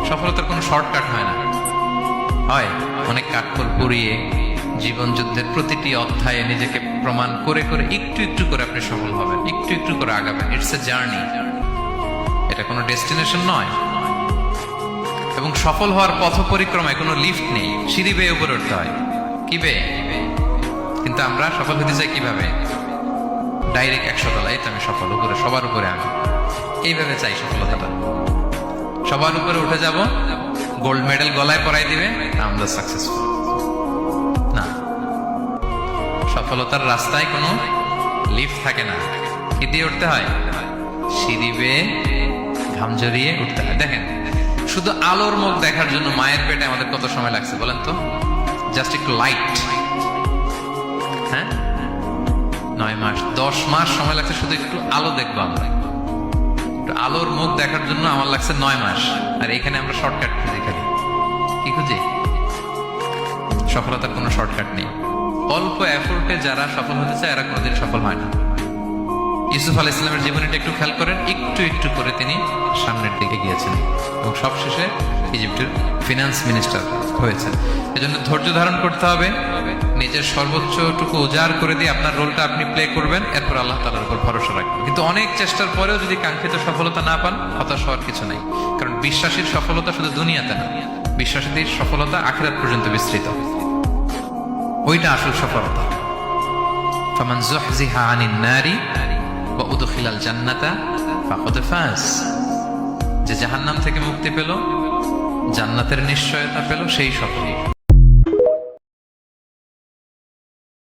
সফলতার কোনো শর্টকাট হয় না, হয় অনেক কাঠখড় পুড়িয়ে জীবন যুদ্ধের প্রতিটি অধ্যায়ে নিজেকে প্রমাণ করে করে একটু একটু করে আপনি সফল হবেন, একটু একটু করে আগাবেন। ইটস এ জার্নি, এটা কোনো ডেস্টিনেশন নয়। এবং সফল হওয়ার পথ পরিক্রমায় কোনো লিফট নেই, সিঁড়ি বেয়ে উপরে উঠতে হয়। কি বেয়ে? কিন্তু আমরা সফল হতে চাই কিভাবে? ডাইরেক্ট 100 তলায় তো আমি সফল, উপরে সবার উপরে আমি, এইভাবে চাই সফলতাটা। সবার উপরে উঠে যাব, গোল্ড মেডেল গলায় পরাই দিবে, আমরা সাকসেসফুল না। সফলতার রাস্তায় কোনো লিফট থাকে না। কি দিয়ে উঠতে হয়? সিঁড়ি বেয়ে ঘাম জড়িয়ে উঠতে হয়। দেখেন, শুধু আলোর মুখ দেখার জন্য মায়ের পেটে আমাদের কত সময় লাগছে বলেন তো? জাস্ট একটু লাইট, হ্যাঁ, 9 মাস 10 মাস সময় লাগছে শুধু একটু আলো দেখবো আমরা। একটু আলোর মুখ দেখার জন্য আমার লাগছে 9 মাস। আর এখানে আমরা শর্টকাট খুঁজি, খালি কি খুঁজি? সফলতার কোনো শর্টকাট নেই। অল্প এফোর্টে যারা সফল হতে চায় এরা কোনোদিন সফল হয় না। ইউসুফ আলাইহিস সালামের জীবনীটা একটু খেয়াল করেন, একটু একটু করে তিনি সামনের দিকে গিয়েছেন এবং সবশেষে ইজিপ্টের ফিনান্স মিনিস্টার হয়েছেন। এজন্য ধৈর্য ধারণ করতে হবে, নিজের সর্বোচ্চটুকু উজাড় করে দিয়ে আপনার রোলটা আপনি প্লে করবেন, এরপর আল্লাহ তাআলার উপর ভরসা রাখবেন। কিন্তু অনেক চেষ্টার পরেও যদি কাঙ্ক্ষিত সফলতা না পান, হতাশ হওয়ার কিছু নাই। কারণ বিশ্বাসীর সফলতা শুধু দুনিয়াতে না, বিশ্বাসীদের সফলতা আখিরাত পর্যন্ত বিস্তৃত। ওইটা আসল সফলতা। ফামান যুহজিহা আনিন নারি ওয়া উদখিলাল জান্নাতা ফাকাদ ফাজ। যে জাহান্নাম থেকে মুক্তি পেল, জান্নাতের নিশ্চয়তা পেল, সেই সফল।